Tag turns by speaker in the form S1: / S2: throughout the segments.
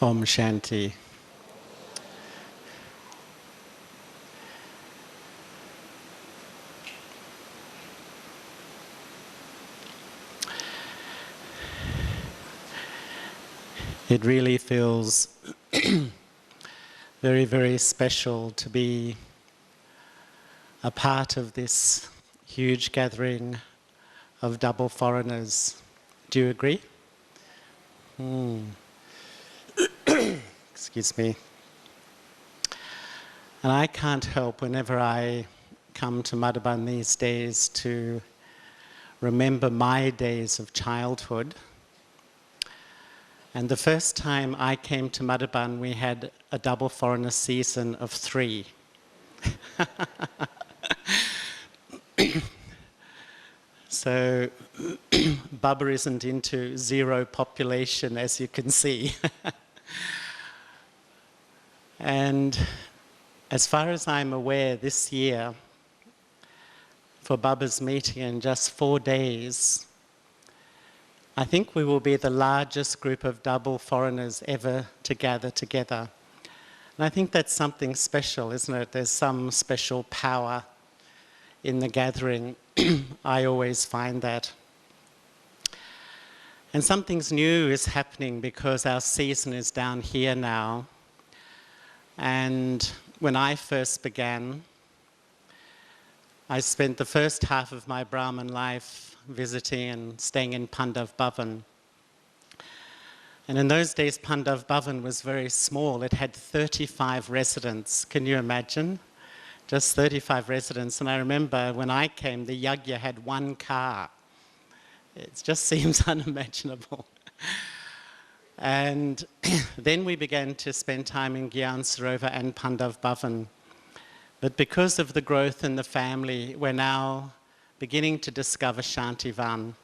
S1: Om Shanti. It really feels very, very special to be a part of this huge gathering of double foreigners. Do you agree? Excuse me. And I can't help, whenever I come to Madhaban these days, to remember my days of childhood. And the first time I came to Madhaban, we had a double foreigner season of 3. So Baba isn't into zero population, as you can see. And as far as I'm aware, this year, for Baba's meeting in just 4 days, I think we will be the largest group of double foreigners ever to gather together. And I think that's something special, isn't it? There's some special power in the gathering. I always find that. And something's new is happening because our season is down here now. And when I first began, I spent the first half of my Brahman life visiting and staying in Pandav Bhavan. And in those days, Pandav Bhavan was very small. It had 35 residents. Can you imagine? Just 35 residents. And I remember when I came, the yagya had 1 car. It just seems unimaginable. And then we began to spend time in Gyan Sarovar and Pandav Bhavan. But because of the growth in the family, we're now beginning to discover Shantivan.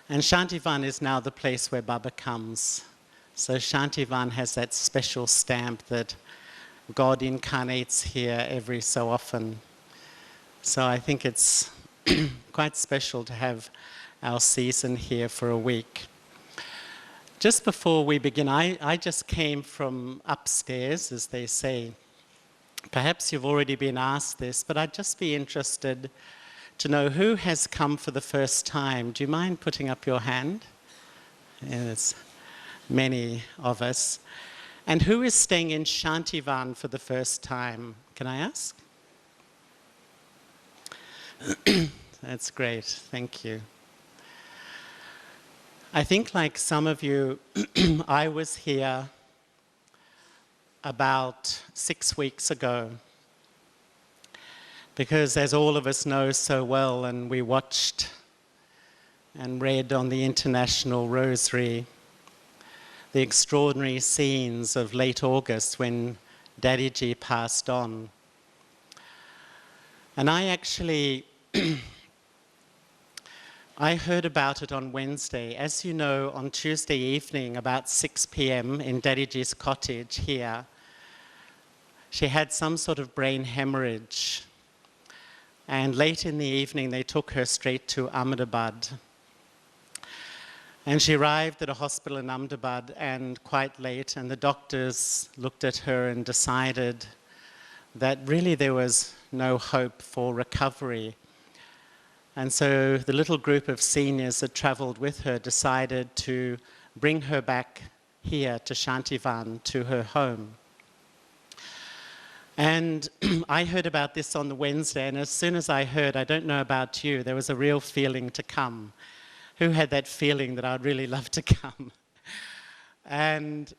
S1: And Shantivan is now the place where Baba comes. So Shantivan has that special stamp that God incarnates here every so often. So I think it's quite special to have our season here for a week. Just before we begin, I just came from upstairs, as they say. Perhaps you've already been asked this, but I'd just be interested to know who has come for the first time. Do you mind putting up your hand? Yes, many of us. And who is staying in Shantivan for the first time? Can I ask? That's great, thank you. I think, like some of you, I was here about 6 weeks ago. Because as all of us know so well, and we watched and read on the International Rosary, the extraordinary scenes of late August when Daddyji passed on. And I actually, I heard about it on Wednesday. As you know, on Tuesday evening, about 6 p.m. in Daddyji's cottage here, she had some sort of brain hemorrhage. And late in the evening, they took her straight to Ahmedabad. And she arrived at a hospital in Ahmedabad and quite late, and the doctors looked at her and decided that really there was no hope for recovery. And so the little group of seniors that traveled with her decided to bring her back here to Shantivan, to her home. And I heard about this on the Wednesday, and as soon as I heard, I don't know about you, there was a real feeling to come. Who had that feeling that I'd really love to come? And,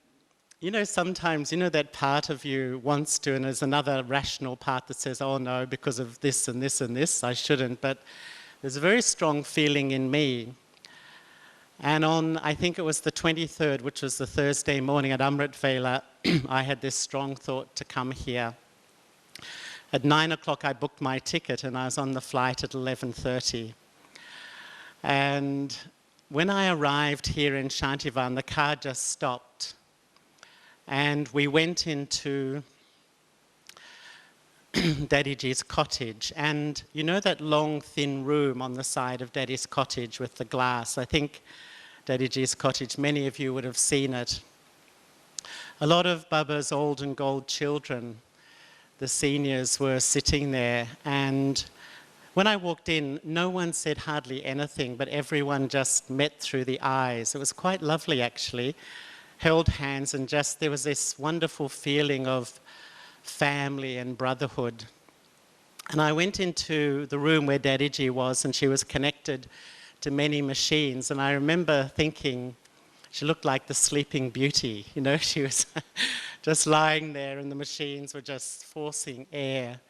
S1: you know, sometimes, you know, that part of you wants to, and there's another rational part that says, oh no, because of this and this and this, I shouldn't. But there's a very strong feeling in me. And on, I think it was the 23rd, which was the Thursday morning at Amrit Vela, I had this strong thought to come here. At 9 o'clock, I booked my ticket, and I was on the flight at 11:30. And when I arrived here in Shantivan, the car just stopped. And we went into Daddyji's cottage. And you know that long, thin room on the side of Daddy's cottage with the glass? I think Daddyji's cottage, many of you would have seen it. A lot of Baba's old and gold children, the seniors, were sitting there, and when I walked in, no one said hardly anything, but everyone just met through the eyes. It was quite lovely, actually. Held hands, and just there was this wonderful feeling of family and brotherhood. And I went into the room where Dadiji was, and she was connected to many machines. And I remember thinking, she looked like the Sleeping Beauty. You know, she was just lying there, and the machines were just forcing air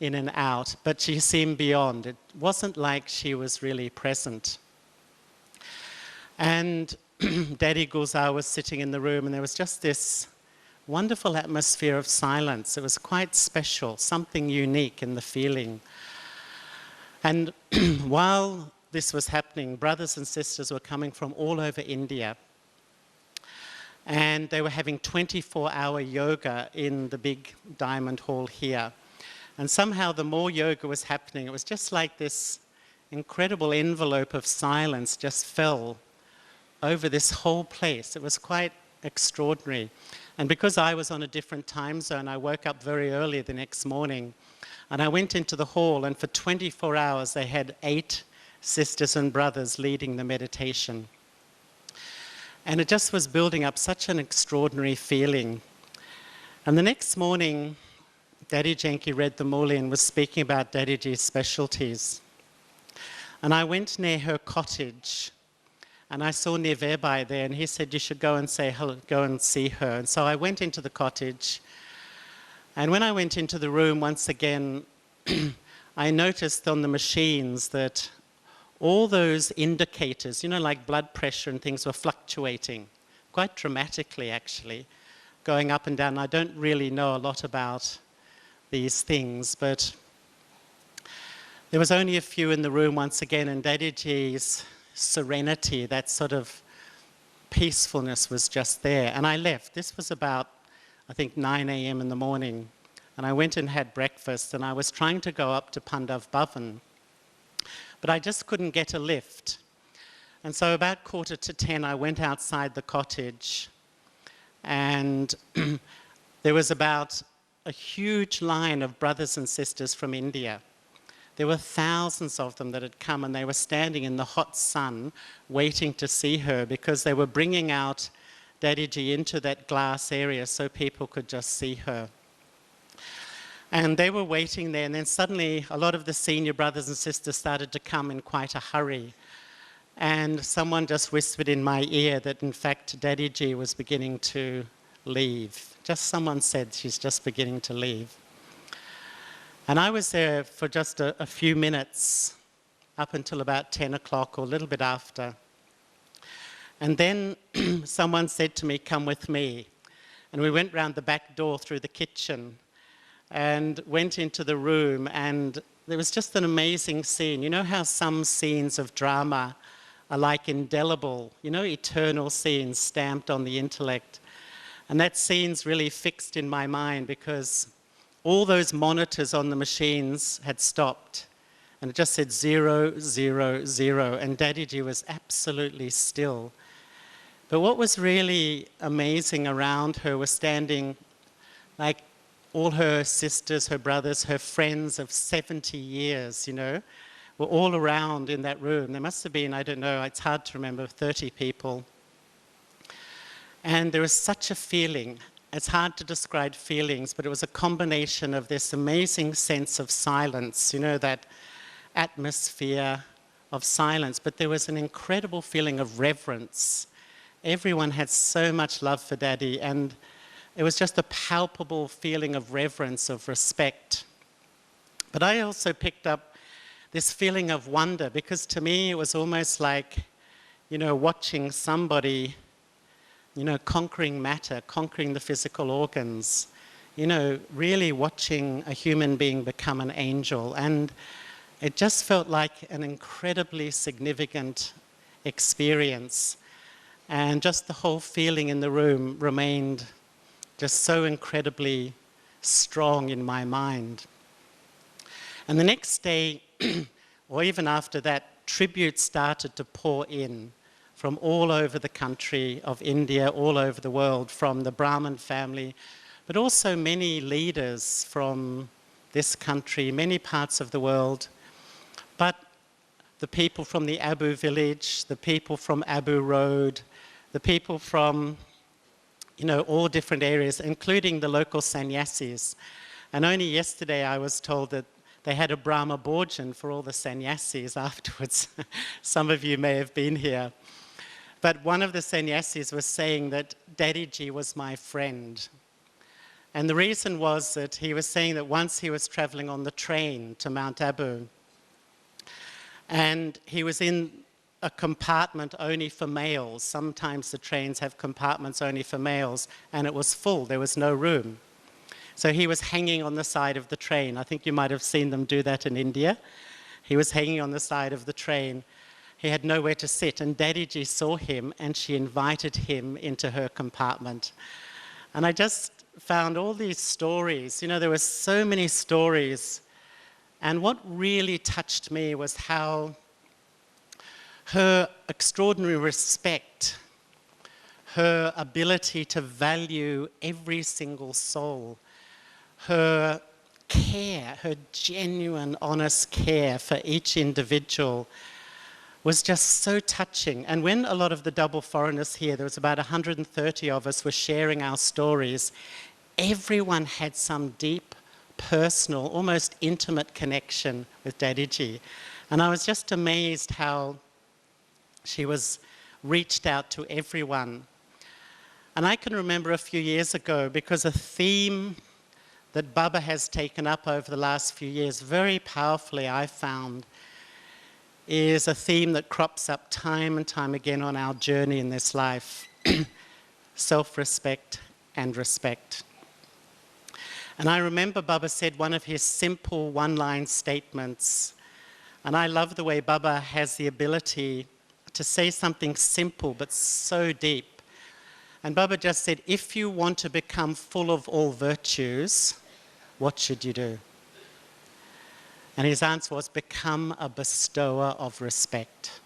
S1: in and out. But she seemed beyond. It wasn't like she was really present. And Daddy Gulzar was sitting in the room, and there was just this wonderful atmosphere of silence. It was quite special, something unique in the feeling. And while this was happening, brothers and sisters were coming from all over India, and they were having 24-hour yoga in the big diamond hall here. And somehow the more yoga was happening, it was just like this incredible envelope of silence just fell over this whole place. It was quite extraordinary. And because I was on a different time zone, I woke up very early the next morning, and I went into the hall, and for 24 hours they had 8 sisters and brothers leading the meditation. And it just was building up such an extraordinary feeling. And the next morning, Daddy Janki read the Muli and was speaking about Dadiji's specialties. And I went near her cottage, and I saw Nivebai there, and he said, you should go and say hello, go and see her. And so I went into the cottage, and when I went into the room once again, I noticed on the machines that all those indicators, you know, like blood pressure and things, were fluctuating, quite dramatically actually, going up and down. I don't really know a lot about these things, but there was only a few in the room once again, and Dadiji's serenity, that sort of peacefulness was just there. And I left. This was about, I think, 9 a.m. in the morning, and I went and had breakfast, and I was trying to go up to Pandav Bhavan, but I just couldn't get a lift. And so about 9:45, I went outside the cottage, and there was about a huge line of brothers and sisters from India. There were thousands of them that had come, and they were standing in the hot sun waiting to see her, because they were bringing out Dadiji into that glass area so people could just see her. And they were waiting there, and then suddenly a lot of the senior brothers and sisters started to come in quite a hurry. And someone just whispered in my ear that, in fact, Dadiji was beginning to leave. Just someone said she's just beginning to leave. And I was there for just a few minutes, up until about 10 o'clock or a little bit after. And then someone said to me, come with me. And we went round the back door through the kitchen and went into the room, and there was just an amazing scene. You know how some scenes of drama are like indelible, you know, eternal scenes stamped on the intellect. And that scene's really fixed in my mind, because all those monitors on the machines had stopped, and it just said 0, 0, 0, and Dadiji was absolutely still. But what was really amazing around her was standing, like, all her sisters, her brothers, her friends of 70 years, you know, were all around in that room. There must have been, I don't know, it's hard to remember, 30 people. And there was such a feeling. It's hard to describe feelings, but it was a combination of this amazing sense of silence, you know, that atmosphere of silence, but there was an incredible feeling of reverence. Everyone had so much love for Daddy, and it was just a palpable feeling of reverence, of respect. But I also picked up this feeling of wonder, because to me it was almost like, you know, watching somebody, you know, conquering matter, conquering the physical organs, you know, really watching a human being become an angel. And it just felt like an incredibly significant experience. And just the whole feeling in the room remained just so incredibly strong in my mind. And the next day, or even after that, tributes started to pour in from all over the country of India, all over the world, from the Brahmin family, but also many leaders from this country, many parts of the world. But the people from the Abu village, the people from Abu Road, the people from, all different areas, including the local sannyasis. And only yesterday I was told that they had a Brahma Bhojan for all the sannyasis afterwards. Some of you may have been here. But one of the sannyasis was saying that Dadiji was my friend. And the reason was that he was saying that once he was traveling on the train to Mount Abu, and he was in a compartment only for males. Sometimes the trains have compartments only for males, and it was full, there was no room. So he was hanging on the side of the train. I think you might have seen them do that in India. He was hanging on the side of the train. He had nowhere to sit, and Dadiji saw him, and she invited him into her compartment. And I just found all these stories. There were so many stories. And what really touched me was how her extraordinary respect, her ability to value every single soul, her care, her genuine, honest care for each individual was just so touching. And when a lot of the double foreigners here, there was about 130 of us, were sharing our stories, everyone had some deep, personal, almost intimate connection with Dadiji. And I was just amazed how she was reached out to everyone. And I can remember a few years ago, because a theme that Baba has taken up over the last few years, very powerfully I found, is a theme that crops up time and time again on our journey in this life. Self-respect and respect. And I remember Baba said one of his simple one-line statements, and I love the way Baba has the ability to say something simple but so deep. And Baba just said, if you want to become full of all virtues, what should you do? And his answer was, become a bestower of respect.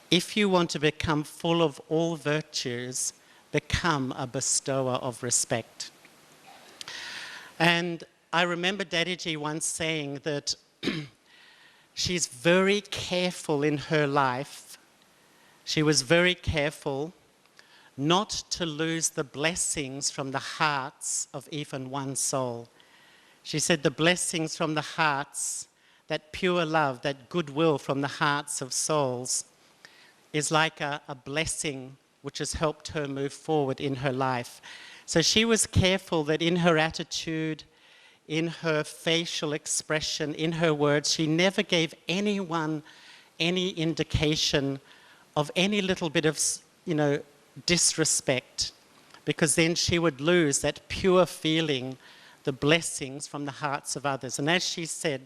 S1: If you want to become full of all virtues, become a bestower of respect. And I remember Dadiji once saying that she's very careful in her life. She was very careful not to lose the blessings from the hearts of even one soul. She said the blessings from the hearts, that pure love, that goodwill from the hearts of souls, is like a blessing which has helped her move forward in her life. So she was careful that in her attitude, in her facial expression, in her words, she never gave anyone any indication of any little bit of, disrespect, because then she would lose that pure feeling, the blessings from the hearts of others. And as she said,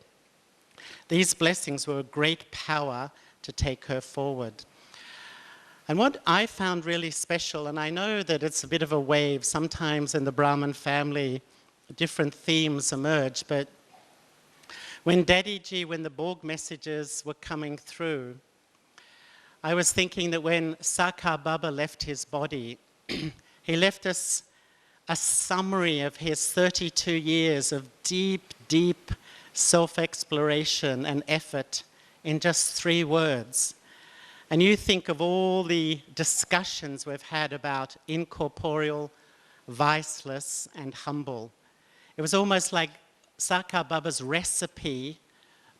S1: these blessings were a great power to take her forward. And what I found really special, and I know that it's a bit of a wave, sometimes in the Brahmin family, different themes emerge, but when the Borg messages were coming through, I was thinking that when Sakar Baba left his body, he left us a summary of his 32 years of deep, deep self-exploration and effort in just 3 words. And you think of all the discussions we've had about incorporeal, viceless, and humble. It was almost like Sakar Baba's recipe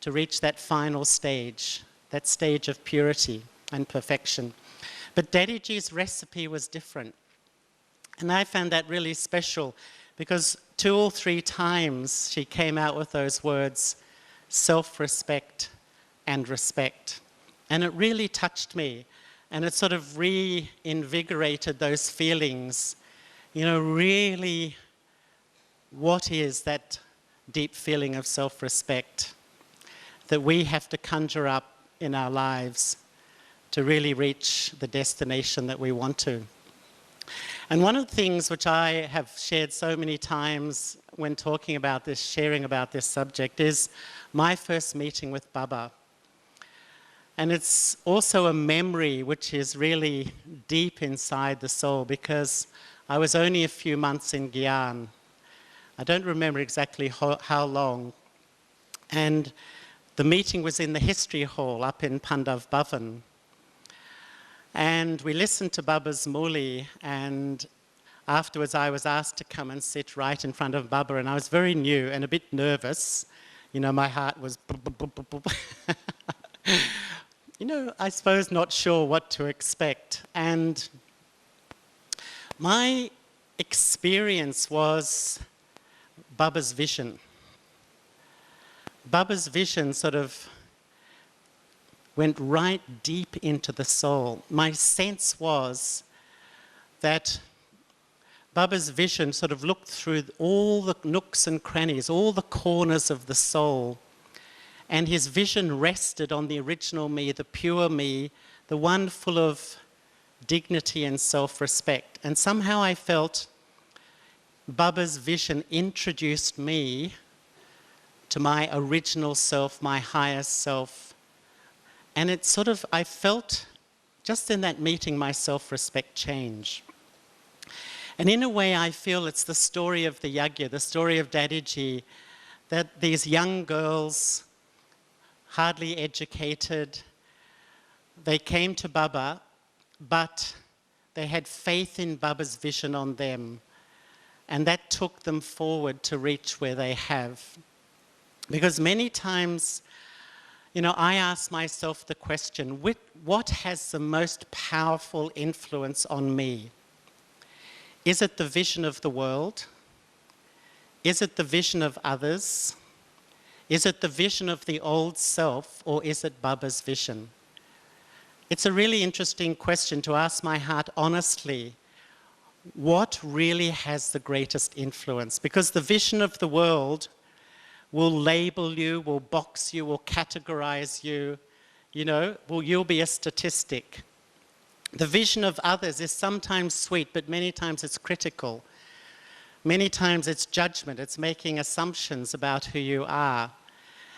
S1: to reach that final stage, that stage of purity and perfection. But Dadiji's recipe was different. And I found that really special because 2 or 3 times she came out with those words, self-respect and respect. And it really touched me. And it sort of reinvigorated those feelings. Really, what is that deep feeling of self-respect that we have to conjure up in our lives to really reach the destination that we want to? And one of the things which I have shared so many times when talking about this, sharing about this subject, is my first meeting with Baba. And it's also a memory which is really deep inside the soul, because I was only a few months in Gyan. I don't remember exactly how long. And the meeting was in the history hall up in Pandav Bhavan. And we listened to Baba's Muli, and afterwards I was asked to come and sit right in front of Baba, and I was very new and a bit nervous. You know, my heart was... you know, I suppose not sure what to expect. And my experience was Baba's vision. Baba's vision sort of went right deep into the soul. My sense was that Baba's vision sort of looked through all the nooks and crannies, all the corners of the soul, and his vision rested on the original me, the pure me, the one full of dignity and self-respect. And somehow I felt Baba's vision introduced me to my original self, my highest self. And it sort of, I felt, just in that meeting, my self-respect change. And in a way, I feel it's the story of the Yagya, the story of Dadiji, that these young girls, hardly educated, they came to Baba, but they had faith in Baba's vision on them. And that took them forward to reach where they have. Because many times, you know, I ask myself the question, what has the most powerful influence on me? Is it the vision of the world? Is it the vision of others? Is it the vision of the old self, or is it Baba's vision? It's a really interesting question to ask my heart honestly. What really has the greatest influence? Because the vision of the world will label you, will box you, will categorize you, you know, you'll be a statistic. The vision of others is sometimes sweet, but many times it's critical. Many times it's judgment, it's making assumptions about who you are.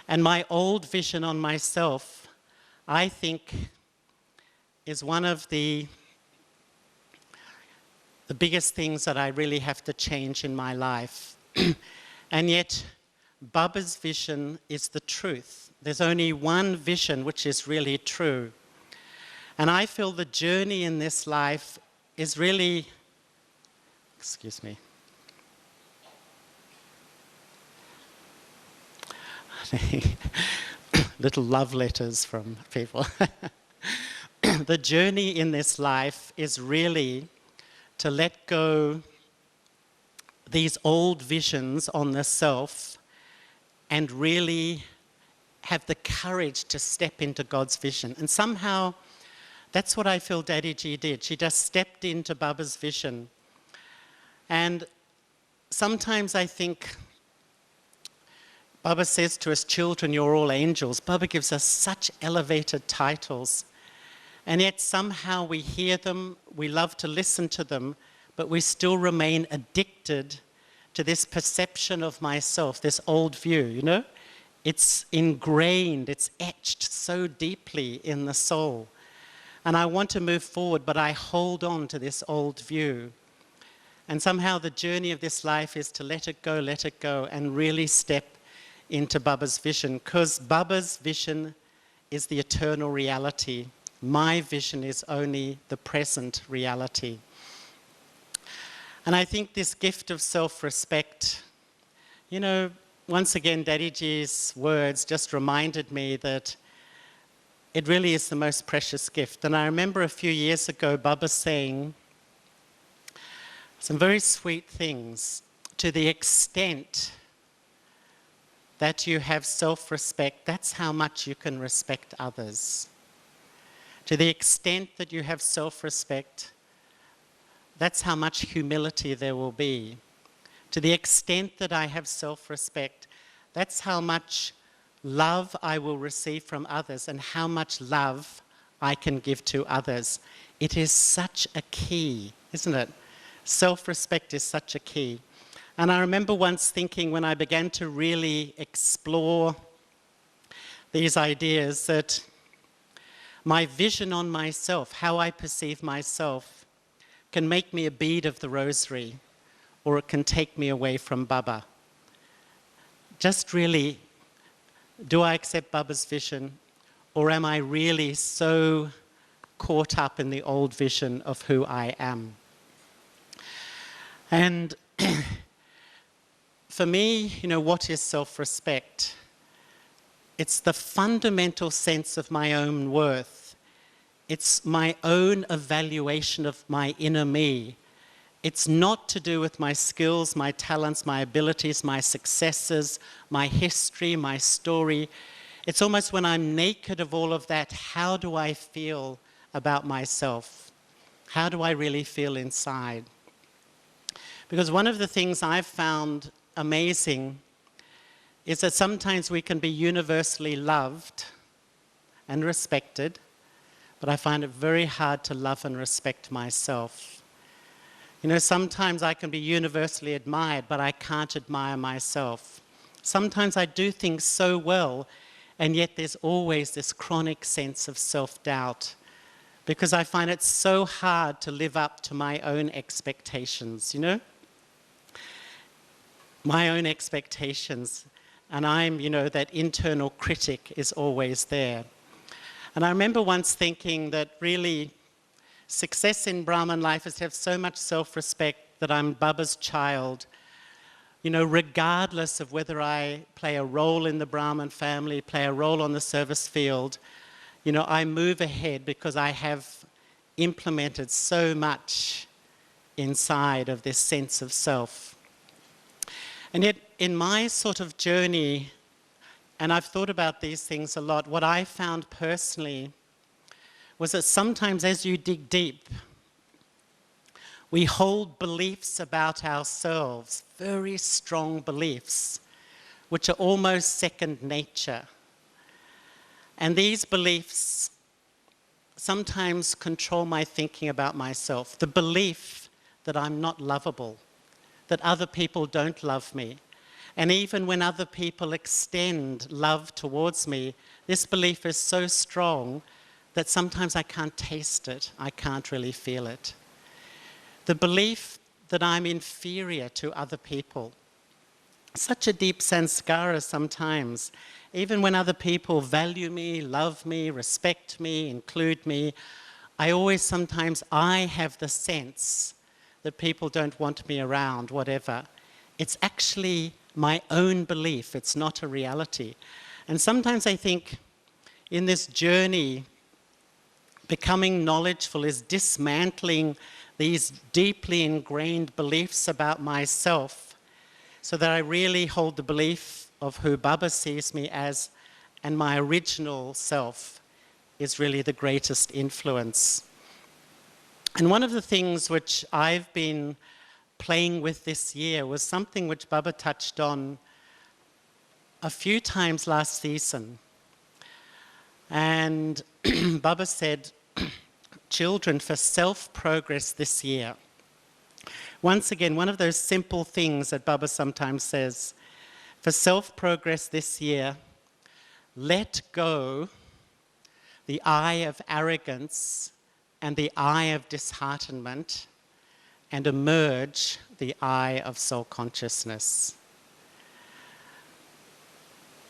S1: And my old vision on myself, I think, is one of the biggest things that I really have to change in my life. And yet, Baba's vision is the truth. There's only one vision which is really true. And I feel the journey in this life is really, excuse me, little love letters from people. The journey in this life is really to let go these old visions on the self and really have the courage to step into God's vision. And somehow, that's what I feel Dadiji did. She just stepped into Baba's vision. And sometimes I think, Baba says to us, children, you're all angels. Baba gives us such elevated titles. And yet somehow we hear them, we love to listen to them, but we still remain addicted to this perception of myself, this old view, you know? It's ingrained, it's etched so deeply in the soul. And I want to move forward, but I hold on to this old view. And somehow the journey of this life is to let it go, and really step into Baba's vision. Because Baba's vision is the eternal reality. My vision is only the present reality. And I think this gift of self-respect, you know, once again, Dadiji's words just reminded me that it really is the most precious gift. And I remember a few years ago, Baba saying some very sweet things. To the extent that you have self-respect, that's how much you can respect others. To the extent that you have self-respect, that's how much humility there will be. To the extent that I have self-respect, that's how much love I will receive from others and how much love I can give to others. It is such a key, isn't it? Self-respect is such a key. And I remember once thinking when I began to really explore these ideas that My vision on myself, how I perceive myself, can make me a bead of the rosary, or it can take me away from Baba. Just really, do I accept Baba's vision, or am I really so caught up in the old vision of who I am? And for me, what is self-respect? It's the fundamental sense of my own worth. It's my own evaluation of my inner me. It's not to do with my skills, my talents, my abilities, my successes, my history, my story. It's almost when I'm naked of all of that, how do I feel about myself? How do I really feel inside? Because one of the things I've found amazing is that sometimes we can be universally loved and respected, but I find it very hard to love and respect myself. Sometimes I can be universally admired, but I can't admire myself. Sometimes I do things so well, and yet there's always this chronic sense of self-doubt, because I find it so hard to live up to my own expectations, My own expectations. And I'm, that internal critic is always there. And I remember once thinking that really success in Brahman life is to have so much self-respect that I'm Baba's child. Regardless of whether I play a role in the Brahman family, play a role on the service field, I move ahead because I have implemented so much inside of this sense of self. And yet, in my sort of journey, and I've thought about these things a lot, what I found personally was that sometimes as you dig deep, we hold beliefs about ourselves, very strong beliefs, which are almost second nature. And these beliefs sometimes control my thinking about myself. The belief that I'm not lovable, that other people don't love me. And even when other people extend love towards me, this belief is so strong that sometimes I can't taste it. I can't really feel it. The belief that I'm inferior to other people. Such a deep sanskara sometimes. Even when other people value me, love me, respect me, include me, I have the sense that people don't want me around, whatever. It's actually my own belief. It's not a reality. And sometimes I think in this journey, becoming knowledgeful is dismantling these deeply ingrained beliefs about myself so that I really hold the belief of who Baba sees me as, and my original self is really the greatest influence. And one of the things which I've been playing with this year was something which Baba touched on a few times last season. And Baba said, children, for self-progress this year. Once again, one of those simple things that Baba sometimes says, for self-progress this year, let go the eye of arrogance and the eye of disheartenment, and emerge the eye of soul consciousness.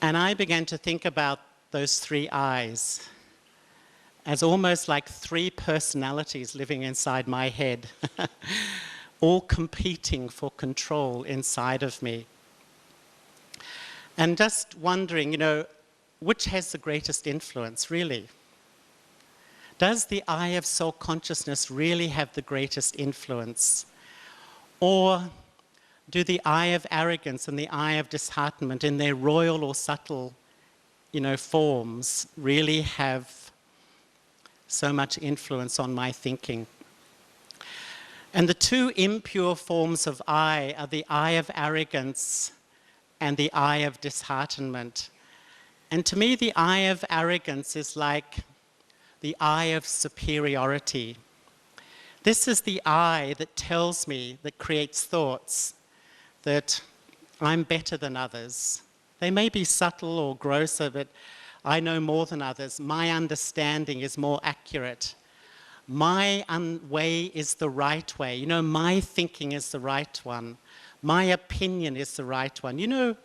S1: And I began to think about those three eyes as almost like three personalities living inside my head, all competing for control inside of me. And just wondering, which has the greatest influence, really? Does the eye of soul consciousness really have the greatest influence? Or do the eye of arrogance and the eye of disheartenment in their royal or subtle, forms really have so much influence on my thinking? And the two impure forms of eye are the eye of arrogance and the eye of disheartenment. And to me, the eye of arrogance is like the eye of superiority. This is the eye that tells me, that creates thoughts, that I'm better than others. They may be subtle or grosser, but I know more than others. My understanding is more accurate. My way is the right way. You know, my thinking is the right one. My opinion is the right one. You know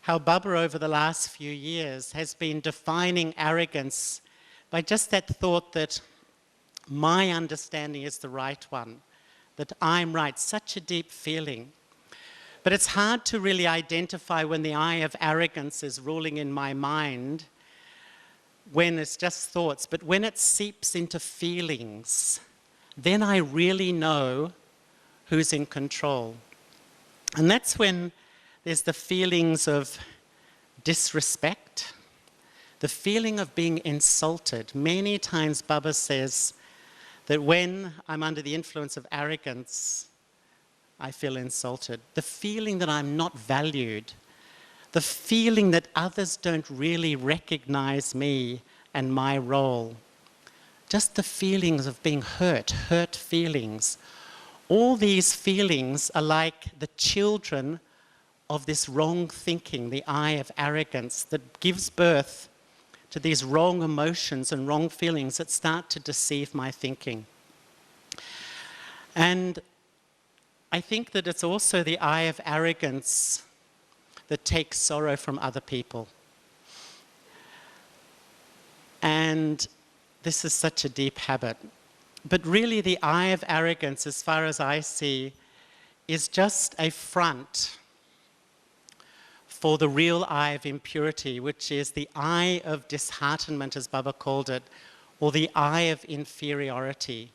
S1: how Baba over the last few years has been defining arrogance by just that thought that my understanding is the right one, that I'm right. Such a deep feeling. But it's hard to really identify when the eye of arrogance is ruling in my mind, when it's just thoughts. But when it seeps into feelings, then I really know who's in control. And that's when there's the feelings of disrespect, the feeling of being insulted. Many times Baba says that when I'm under the influence of arrogance, I feel insulted. The feeling that I'm not valued, the feeling that others don't really recognize me and my role. Just the feelings of being hurt feelings. All these feelings are like the children of this wrong thinking, the eye of arrogance, that gives birth to these wrong emotions and wrong feelings that start to deceive my thinking. And I think that it's also the eye of arrogance that takes sorrow from other people. And this is such a deep habit. But really the eye of arrogance, as far as I see, is just a front for the real eye of impurity, which is the eye of disheartenment, as Baba called it, or the eye of inferiority.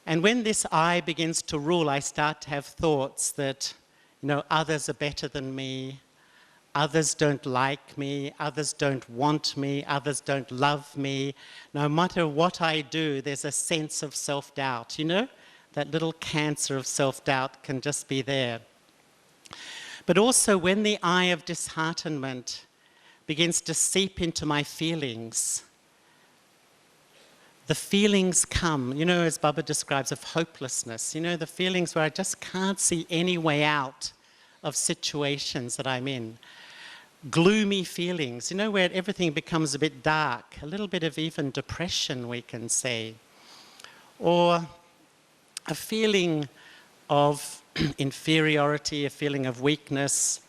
S1: And when this eye begins to rule, I start to have thoughts that, you know, others are better than me, others don't like me, others don't want me, others don't love me. No matter what I do, there's a sense of self-doubt. You know, that little cancer of self-doubt can just be there. But also when the eye of disheartenment begins to seep into my feelings, the feelings come, you know, as Baba describes, of hopelessness. You know, the feelings where I just can't see any way out of situations that I'm in. Gloomy feelings, you know, where everything becomes a bit dark, a little bit of even depression, we can say. Or a feeling of inferiority, a feeling of weakness.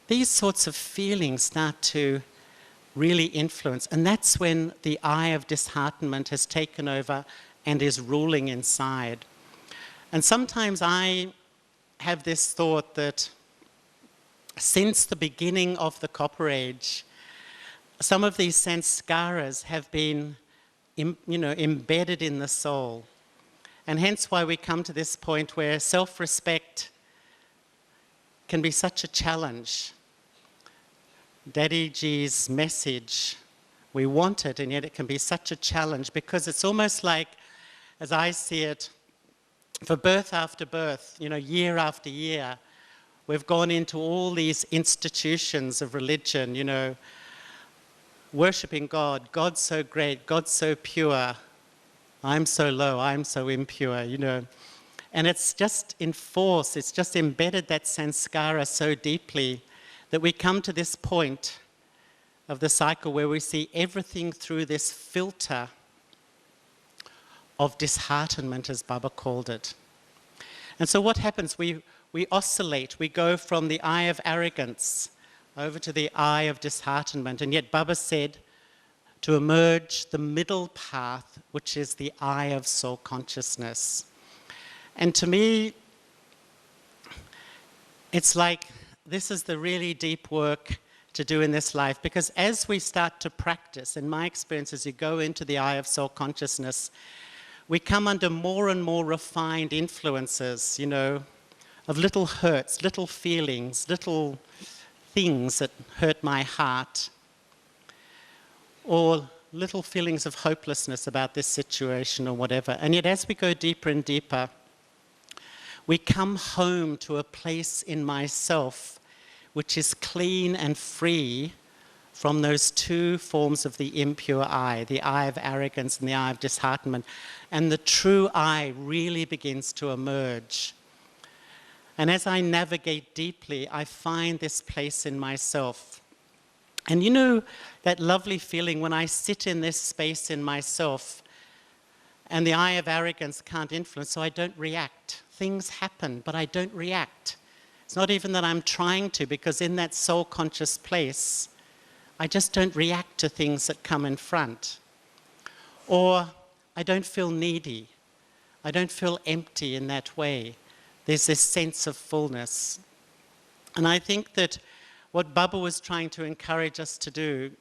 S1: These sorts of feelings start to really influence. And that's when the eye of disheartenment has taken over and is ruling inside. And sometimes I have this thought that since the beginning of the Copper Age, some of these sanskaras have been, embedded in the soul. And hence why we come to this point where self-respect can be such a challenge. Daddy Ji's message, we want it, and yet it can be such a challenge because it's almost like, as I see it, for birth after birth, you know, year after year, we've gone into all these institutions of religion, you know, worshipping God, God's so great, God's so pure, I'm so low, I'm so impure, you know. And it's just enforced, it's just embedded that sanskara so deeply that we come to this point of the cycle where we see everything through this filter of disheartenment, as Baba called it. And so what happens? We oscillate, we go from the eye of arrogance over to the eye of disheartenment. And yet Baba said to emerge the middle path, which is the eye of soul consciousness. And to me, it's like this is the really deep work to do in this life, because as we start to practice, in my experience, as you go into the eye of soul consciousness, we come under more and more refined influences, you know, of little hurts, little feelings, little things that hurt my heart, or little feelings of hopelessness about this situation or whatever. And yet as we go deeper and deeper, we come home to a place in myself which is clean and free from those two forms of the impure eye, the eye of arrogance and the eye of disheartenment. And the true eye really begins to emerge. And as I navigate deeply, I find this place in myself And you know that lovely feeling when I sit in this space in myself and the eye of arrogance can't influence, so I don't react. Things happen, but I don't react. It's not even that I'm trying to, because in that soul-conscious place, I just don't react to things that come in front. Or I don't feel needy. I don't feel empty in that way. There's this sense of fullness. And I think that what Baba was trying to encourage us to do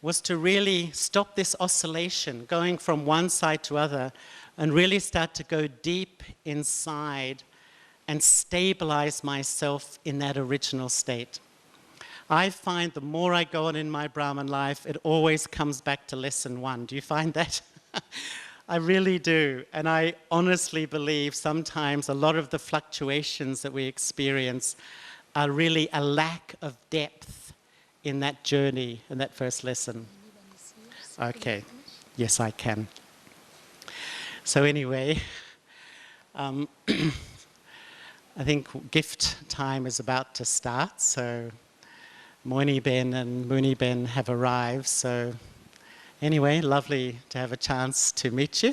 S1: was to really stop this oscillation, going from one side to other, and really start to go deep inside and stabilize myself in that original state. I find the more I go on in my Brahman life, it always comes back to lesson 1. Do you find that? I really do. And I honestly believe sometimes a lot of the fluctuations that we experience are really a lack of depth in that journey, in that first lesson. Okay. Yes, I can. So anyway, I think gift time is about to start. So Moini Ben and Muni Ben have arrived. So anyway, lovely to have a chance to meet you.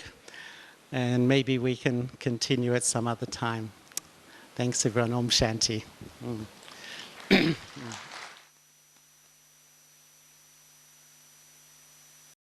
S1: And maybe we can continue at some other time. Thanks everyone. Om Shanti.